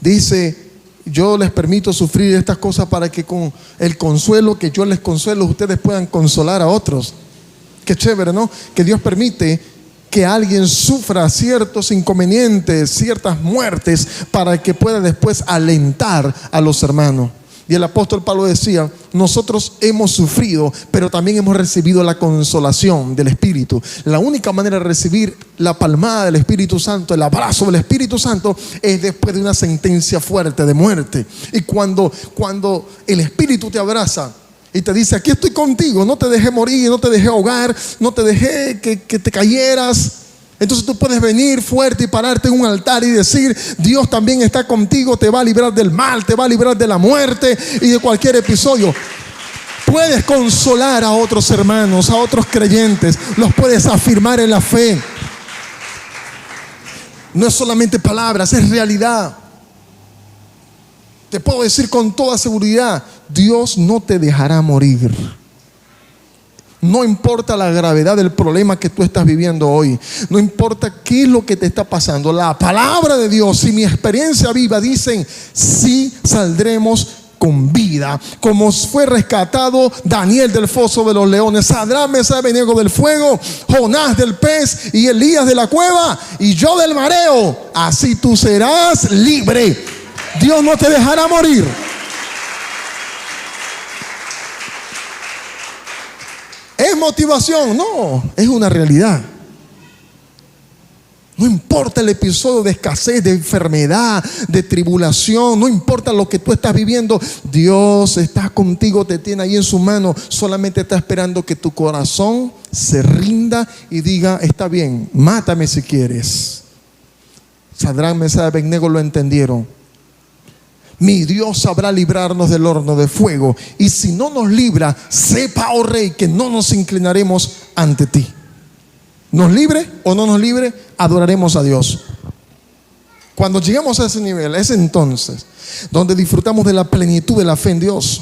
Dice, yo les permito sufrir estas cosas para que con el consuelo que yo les consuelo, ustedes puedan consolar a otros. Qué chévere, ¿no? Que Dios permite que alguien sufra ciertos inconvenientes, ciertas muertes, para que pueda después alentar a los hermanos. Y el apóstol Pablo decía, nosotros hemos sufrido, pero también hemos recibido la consolación del Espíritu. La única manera de recibir la palmada del Espíritu Santo, el abrazo del Espíritu Santo, es después de una sentencia fuerte de muerte. Y cuando el Espíritu te abraza y te dice, aquí estoy contigo, no te dejé morir, no te dejé ahogar, no te dejé que te cayeras. Entonces tú puedes venir fuerte y pararte en un altar y decir, Dios también está contigo, te va a librar del mal, te va a librar de la muerte y de cualquier episodio. Puedes consolar a otros hermanos, a otros creyentes, los puedes afirmar en la fe. No es solamente palabras, es realidad. Te puedo decir con toda seguridad, Dios no te dejará morir. No importa la gravedad del problema que tú estás viviendo hoy. No importa qué es lo que te está pasando. La palabra de Dios y mi experiencia viva dicen, sí saldremos con vida. Como fue rescatado Daniel del foso de los leones, Sadrach, Mesach y Abednego del fuego, Jonás del pez y Elías de la cueva y yo del mareo. Así tú serás libre. Dios no te dejará morir. ¿Es motivación? No, es una realidad. No importa el episodio de escasez, de enfermedad, de tribulación, no importa lo que tú estás viviendo, Dios está contigo, te tiene ahí en su mano, solamente está esperando que tu corazón se rinda y diga, está bien, mátame si quieres. Sadrach, Mesach y Abednego lo entendieron. Mi Dios sabrá librarnos del horno de fuego. Y si no nos libra, sepa, oh rey, que no nos inclinaremos ante ti. ¿Nos libre o no nos libre? Adoraremos a Dios. Cuando lleguemos a ese nivel, es entonces donde disfrutamos de la plenitud de la fe en Dios.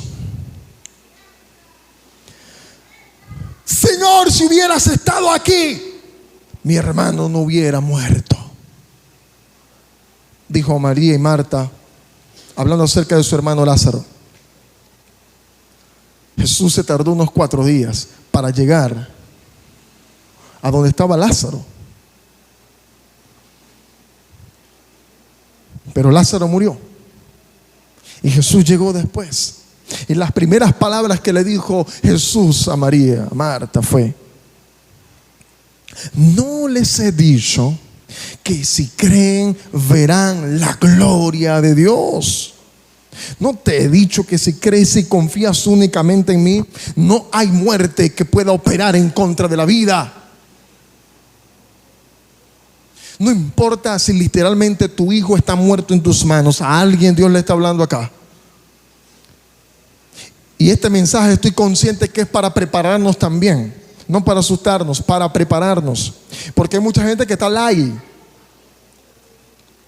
Señor, si hubieras estado aquí, mi hermano no hubiera muerto. Dijo María y Marta, hablando acerca de su hermano Lázaro. Jesús se tardó unos 4 días para llegar a donde estaba Lázaro. Pero Lázaro murió y Jesús llegó después. Y las primeras palabras que le dijo Jesús a María, a Marta, fue: no les he dicho que si creen verán la gloria de Dios. No te he dicho que si crees y confías únicamente en mí, no hay muerte que pueda operar en contra de la vida. No importa si literalmente tu hijo está muerto en tus manos, a alguien Dios le está hablando acá. Y este mensaje estoy consciente que es para prepararnos también. No para asustarnos, para prepararnos. Porque hay mucha gente que está light.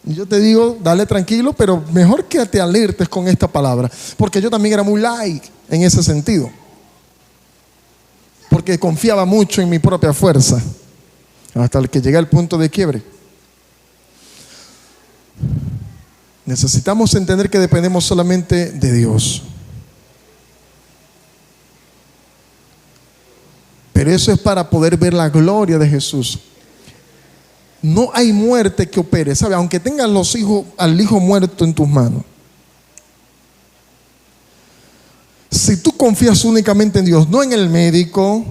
Y yo te digo, dale tranquilo, pero mejor que te alertes con esta palabra. Porque yo también era muy light en ese sentido. Porque confiaba mucho en mi propia fuerza. Hasta el que llegué al punto de quiebre. Necesitamos entender que dependemos solamente de Dios. Pero eso es para poder ver la gloria de Jesús. No hay muerte que opere, ¿sabe? Aunque tengas al hijo muerto en tus manos. Si tú confías únicamente en Dios, no en el médico,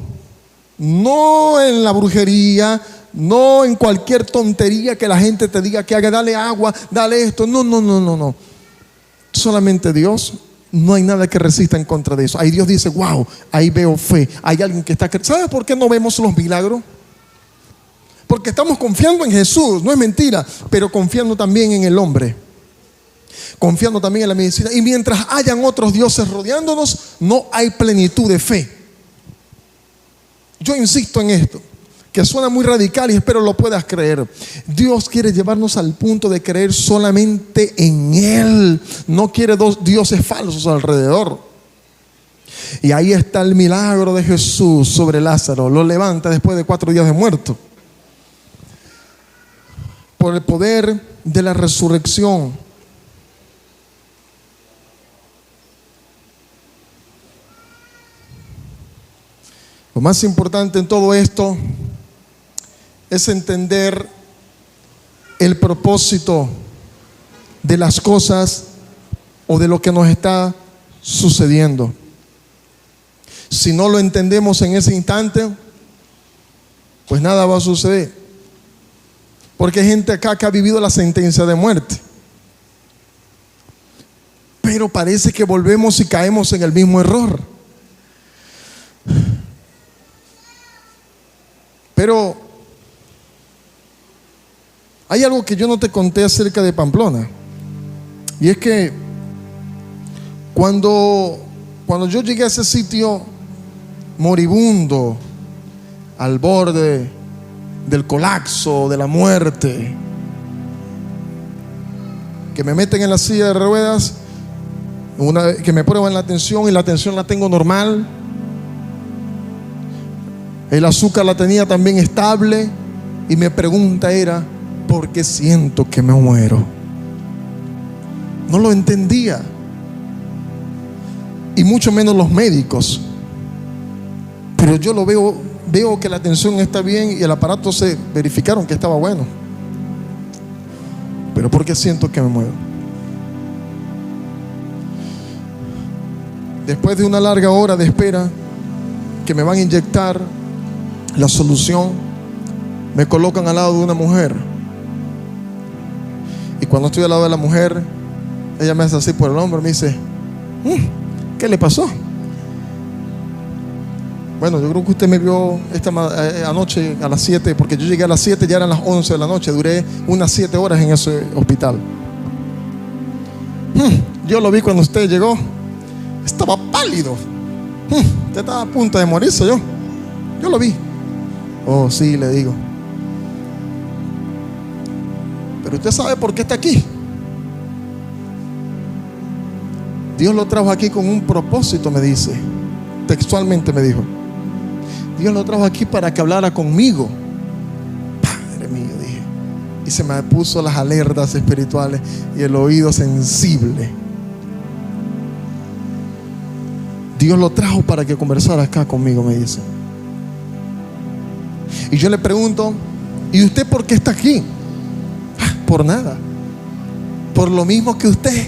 no en la brujería, no en cualquier tontería que la gente te diga que haga, dale agua, dale esto. No. Solamente Dios. no hay nada que resista en contra de eso. Ahí Dios dice, wow, ahí veo fe. Hay alguien que está... ¿Sabe por qué no vemos los milagros? Porque estamos confiando en Jesús, no es mentira, pero confiando también en el hombre, confiando también en la medicina. Y mientras hayan otros dioses rodeándonos, no hay plenitud de fe. Yo insisto en esto, que suena muy radical y espero lo puedas creer. Dios quiere llevarnos al punto de creer solamente en Él. No quiere dos dioses falsos alrededor. Y ahí está el milagro de Jesús sobre Lázaro. Lo levanta después de 4 días de muerto. Por el poder de la resurrección. Lo más importante en todo esto es entender el propósito de las cosas o de lo que nos está sucediendo. Si no lo entendemos en ese instante, pues nada va a suceder. Porque hay gente acá que ha vivido la sentencia de muerte. Pero parece que volvemos y caemos en el mismo error. Pero hay algo que yo no te conté acerca de Pamplona. Y es que cuando yo llegué a ese sitio moribundo, al borde del colapso, de la muerte, que me meten en la silla de ruedas, que me prueban la tensión y la tensión la tengo normal. El azúcar la tenía también estable. Y mi pregunta era, ¿por qué siento que me muero? No lo entendía. Y mucho menos los médicos. Pero yo lo veo que la tensión está bien y el aparato se verificaron que estaba bueno. Pero ¿por qué siento que me muero? Después de una larga hora de espera, que me van a inyectar la solución, me colocan al lado de una mujer. Y cuando estoy al lado de la mujer, ella me hace así por el hombro y me dice, ¿qué le pasó? Bueno, yo creo que usted me vio anoche a las 7, porque yo llegué a las 7, ya eran las 11 de la noche. Duré unas 7 horas en ese hospital. Yo lo vi cuando usted llegó. Estaba pálido. Usted estaba a punto de morirse. Yo lo vi. Oh, sí, le digo. Pero usted sabe por qué está aquí. Dios lo trajo aquí con un propósito, me dice. Textualmente me dijo. Dios lo trajo aquí para que hablara conmigo. Padre mío, dije. Y se me puso las alertas espirituales y el oído sensible. Dios lo trajo para que conversara acá conmigo, me dice. Y yo le pregunto, ¿y usted por qué está aquí? Por nada. Por lo mismo que usted.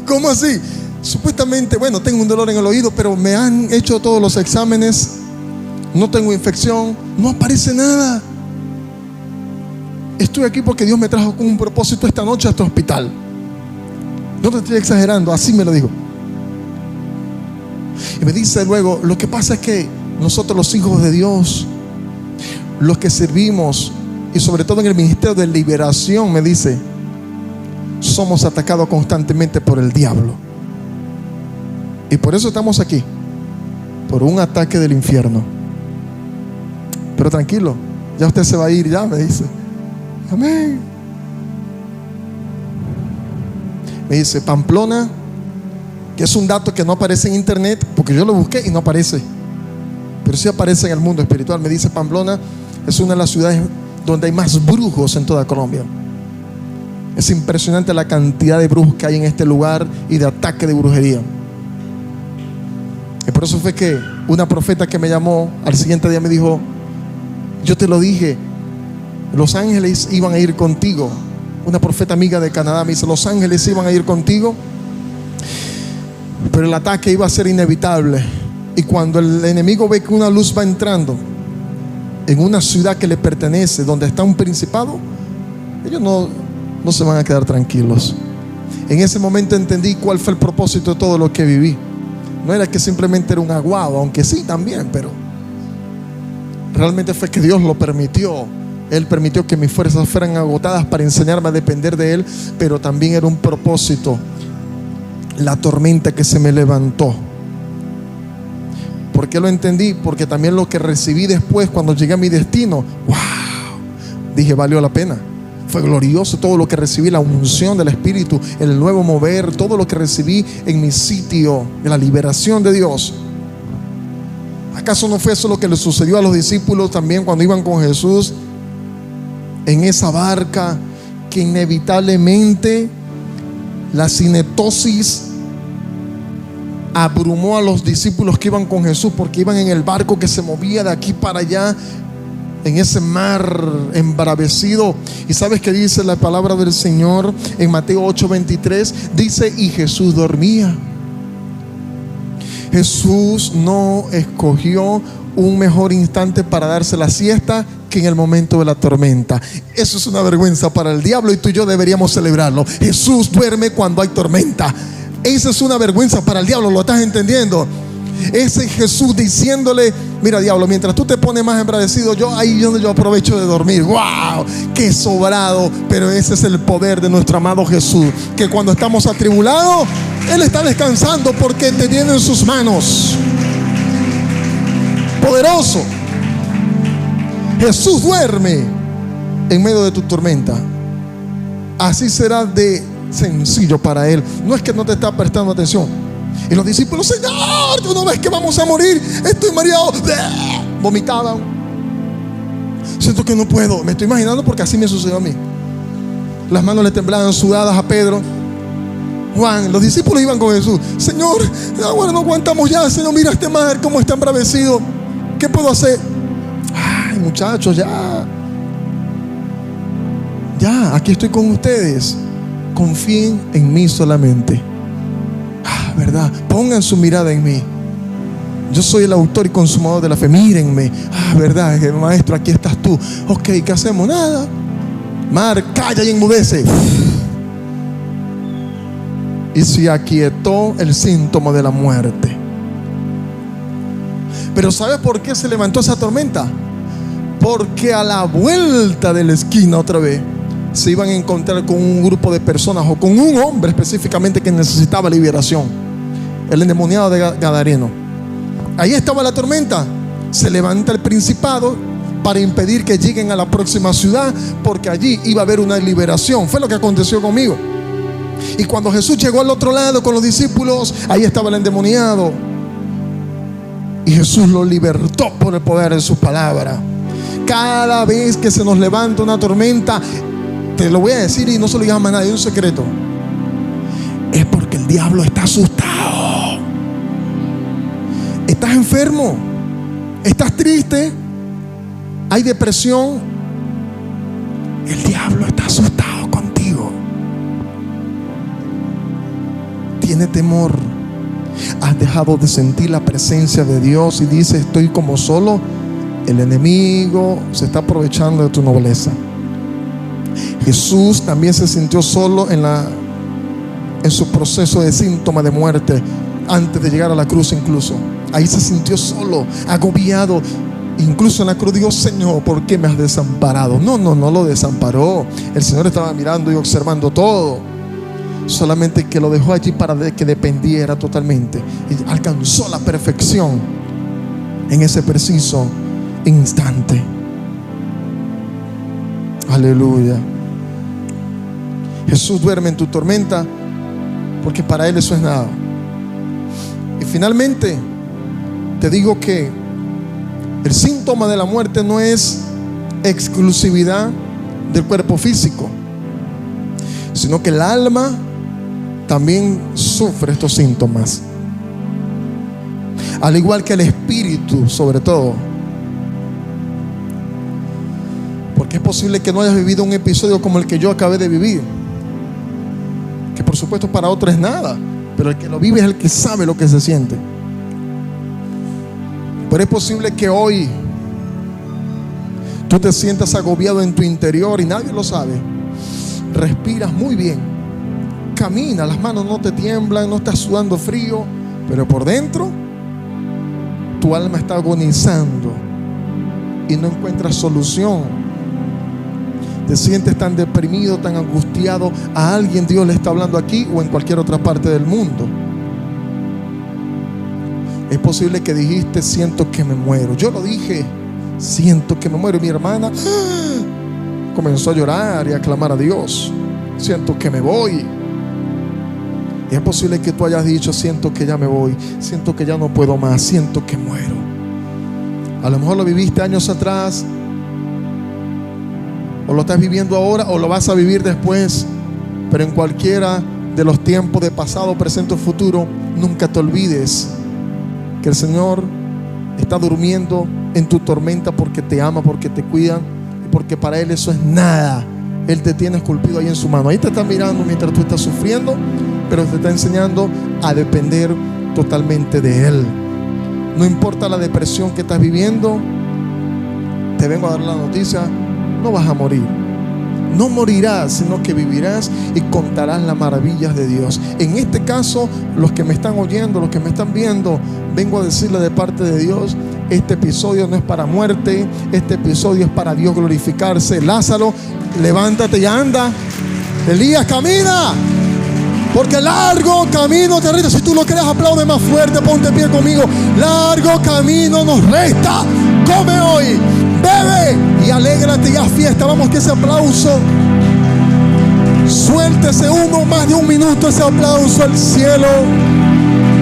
¿Cómo así? Supuestamente, bueno, tengo un dolor en el oído, pero me han hecho todos los exámenes. No tengo infección, no aparece nada. Estoy aquí porque Dios me trajo con un propósito esta noche a este hospital. No te estoy exagerando, así me lo dijo. Y me dice luego, lo que pasa es que nosotros los hijos de Dios, los que servimos, y sobre todo en el ministerio de liberación, me dice, somos atacados constantemente por el diablo. Y por eso estamos aquí, por un ataque del infierno. Pero tranquilo, ya usted se va a ir, ya me dice. Amén. Me dice, Pamplona, que es un dato que no aparece en internet, porque yo lo busqué y no aparece, pero sí aparece en el mundo espiritual. Me dice, Pamplona es una de las ciudades donde hay más brujos en toda Colombia. Es impresionante la cantidad de brujos que hay en este lugar y de ataque de brujería. Y por eso fue que una profeta que me llamó al siguiente día me dijo, yo te lo dije, los ángeles iban a ir contigo. Una profeta amiga de Canadá me dice, los ángeles iban a ir contigo, pero el ataque iba a ser inevitable. Y cuando el enemigo ve que una luz va entrando en una ciudad que le pertenece, donde está un principado, ellos no se van a quedar tranquilos. En ese momento entendí cuál fue el propósito de todo lo que viví. No era que simplemente era un aguado, aunque sí también, pero realmente fue que Dios lo permitió. Él permitió que mis fuerzas fueran agotadas para enseñarme a depender de Él, pero también era un propósito la tormenta que se me levantó. ¿Por qué lo entendí? Porque también lo que recibí después, cuando llegué a mi destino, wow, dije, valió la pena. Fue glorioso todo lo que recibí, la unción del Espíritu, el nuevo mover, todo lo que recibí en mi sitio, de la liberación de Dios. ¿Acaso no fue eso lo que le sucedió a los discípulos también cuando iban con Jesús en esa barca, que inevitablemente la cinetosis abrumó a los discípulos que iban con Jesús, porque iban en el barco que se movía de aquí para allá en ese mar embravecido? Y sabes qué dice la palabra del Señor en Mateo 8:23, dice: y Jesús dormía. Jesús no escogió un mejor instante para darse la siesta que en el momento de la tormenta. Eso es una vergüenza para el diablo, y tú y yo deberíamos celebrarlo. Jesús duerme cuando hay tormenta. Esa es una vergüenza para el diablo, ¿lo estás entendiendo? Ese Jesús diciéndole: mira, diablo, mientras tú te pones más embravecido, yo aprovecho de dormir. ¡Wow! ¡Qué sobrado! Pero ese es el poder de nuestro amado Jesús, que cuando estamos atribulados, Él está descansando porque te tiene en sus manos. Poderoso. Jesús duerme en medio de tu tormenta. Así será de sencillo para Él. No es que no te está prestando atención. Y los discípulos: Señor, ¿tú no ves que vamos a morir? Estoy mareado. Vomitaban. Siento que no puedo. Me estoy imaginando porque así me sucedió a mí. Las manos le temblaban sudadas a Pedro, Juan. Los discípulos iban con Jesús: Señor, ahora no aguantamos ya. Señor, mira este mar cómo está embravecido. ¿Qué puedo hacer? Ay, muchachos, ya, aquí estoy con ustedes. Confíen en mí solamente. ¿Verdad? Pongan su mirada en mí. Yo soy el autor y consumador de la fe. Mírenme. ¿Verdad? Maestro, aquí estás tú. Ok, ¿qué hacemos? Nada. Mar, calla y enmudece. Y se aquietó el síntoma de la muerte. Pero ¿sabes por qué se levantó esa tormenta? Porque a la vuelta de la esquina otra vez se iban a encontrar con un grupo de personas, o con un hombre específicamente que necesitaba liberación, el endemoniado de Gadareno. Ahí estaba la tormenta. Se levanta el principado para impedir que lleguen a la próxima ciudad, porque allí iba a haber una liberación. Fue lo que aconteció conmigo. Y cuando Jesús llegó al otro lado con los discípulos, ahí estaba el endemoniado, y Jesús lo libertó por el poder de sus palabras. Cada vez que se nos levanta una tormenta, te lo voy a decir y no se lo digas a nadie, es un secreto, es porque el diablo está asustado. Estás enfermo, estás triste, hay depresión, el diablo está asustado contigo. Tiene temor. Has dejado de sentir la presencia de Dios y dices: estoy como solo. El enemigo se está aprovechando de tu nobleza. Jesús también se sintió solo en su proceso de síntoma de muerte, antes de llegar a la cruz. Incluso ahí se sintió solo, agobiado. Incluso en la cruz dijo: Señor, ¿por qué me has desamparado? No lo desamparó. El Señor estaba mirando y observando todo, solamente que lo dejó allí para que dependiera totalmente, y alcanzó la perfección en ese preciso instante. Aleluya. Jesús duerme en tu tormenta porque para Él eso es nada. Y finalmente te digo que el síntoma de la muerte no es exclusividad del cuerpo físico, sino que el alma también sufre estos síntomas, al igual que el espíritu, sobre todo. Porque es posible que no hayas vivido un episodio como el que yo acabé de vivir, que por supuesto para otro es nada, pero el que lo vive es el que sabe lo que se siente. Pero es posible que hoy tú te sientas agobiado en tu interior y nadie lo sabe. Respiras muy bien, camina, las manos no te tiemblan, no estás sudando frío, pero por dentro tu alma está agonizando y no encuentras solución. Te sientes tan deprimido, tan angustiado. A alguien Dios le está hablando aquí o en cualquier otra parte del mundo. Es posible que dijiste: siento que me muero. Yo lo dije: siento que me muero. Y mi hermana comenzó a llorar y a clamar a Dios: siento que me voy. Y es posible que tú hayas dicho: siento que ya me voy, siento que ya no puedo más, siento que muero. A lo mejor lo viviste años atrás, o lo estás viviendo ahora, o lo vas a vivir después. Pero en cualquiera de los tiempos de pasado, presente o futuro, nunca te olvides que el Señor está durmiendo en tu tormenta, porque te ama, porque te cuida y porque para Él eso es nada. Él te tiene esculpido ahí en su mano. Ahí te está mirando mientras tú estás sufriendo, pero te está enseñando a depender totalmente de Él. No importa la depresión que estás viviendo, te vengo a dar la noticia: no vas a morir. No morirás, sino que vivirás y contarás las maravillas de Dios. En este caso, los que me están oyendo, los que me están viendo, vengo a decirle de parte de Dios: este episodio no es para muerte, este episodio es para Dios glorificarse. Lázaro, levántate y anda. Elías, camina, porque largo camino te resta. Si tú lo crees, aplaude más fuerte, ponte en pie conmigo. Largo camino nos resta. Come hoy, bebe y alégrate y haz fiesta. Vamos, que ese aplauso, suéltese uno más de un minuto, ese aplauso al cielo.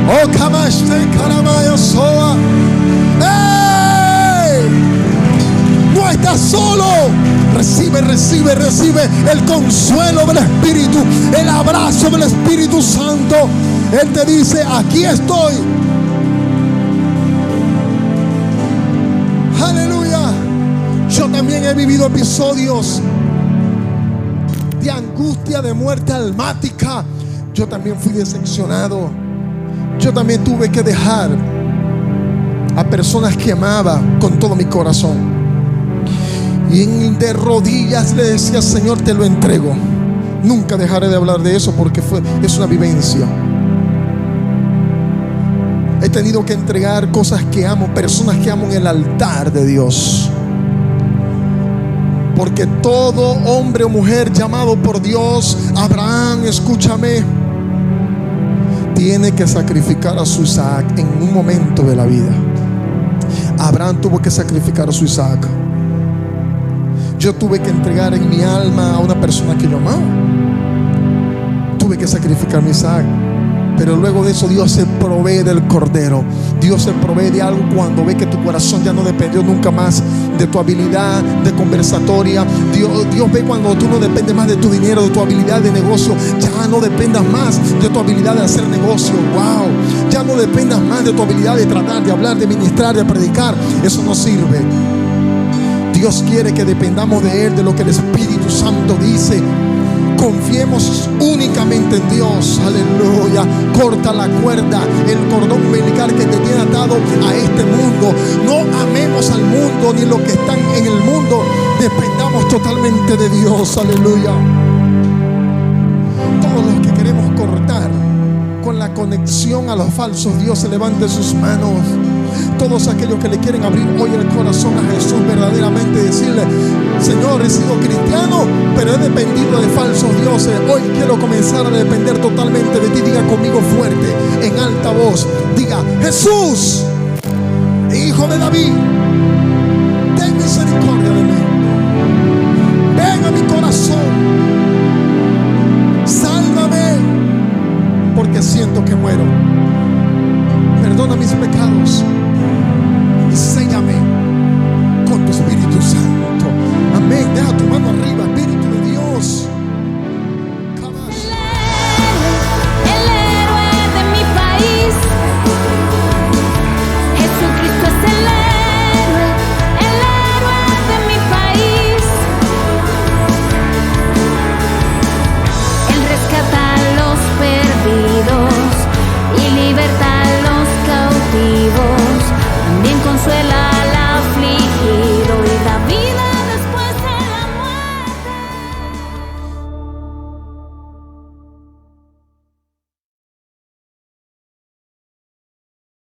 Oh, Kamashte Karamaya Soa. ¡Hey! No estás solo. Recibe el consuelo del Espíritu, el abrazo del Espíritu Santo. Él te dice: aquí estoy. Aleluya. Yo también he vivido episodios de angustia, de muerte almática. Yo también fui decepcionado. Yo también tuve que dejar a personas que amaba con todo mi corazón. Y de rodillas le decía: Señor, te lo entrego. Nunca dejaré de hablar de eso, porque es una vivencia. He tenido que entregar cosas que amo, personas que amo, en el altar de Dios. Porque todo hombre o mujer llamado por Dios, Abraham, escúchame, tiene que sacrificar a su Isaac en un momento de la vida. Abraham tuvo que sacrificar a su Isaac. Yo tuve que entregar en mi alma a una persona que yo amaba. Tuve que sacrificar a mi Isaac. Pero luego de eso, Dios se provee del cordero. Dios se provee de algo cuando ve que tu corazón ya no dependió nunca más de tu habilidad de conversatoria. Dios ve cuando tú no dependes más de tu dinero, de tu habilidad de negocio. Ya no dependas más de tu habilidad de hacer negocio. Wow. Ya no dependas más de tu habilidad de tratar, de hablar, de ministrar, de predicar. Eso no sirve. Dios quiere que dependamos de Él, de lo que el Espíritu Santo dice. Confiemos únicamente en Dios. Aleluya. Corta la cuerda, el cordón umbilical que te tiene atado a este mundo. No amemos al mundo ni lo que están en el mundo. Dependamos totalmente de Dios. Aleluya. Todos los que queremos cortar con la conexión a los falsos dioses, levanten sus manos. Todos aquellos que le quieren abrir hoy el corazón a Jesús verdaderamente, decirle: Señor, he sido cristiano, pero he dependido de falsos dioses. Hoy quiero comenzar a depender totalmente de ti. Diga conmigo fuerte, en alta voz, diga: Jesús, Hijo de David,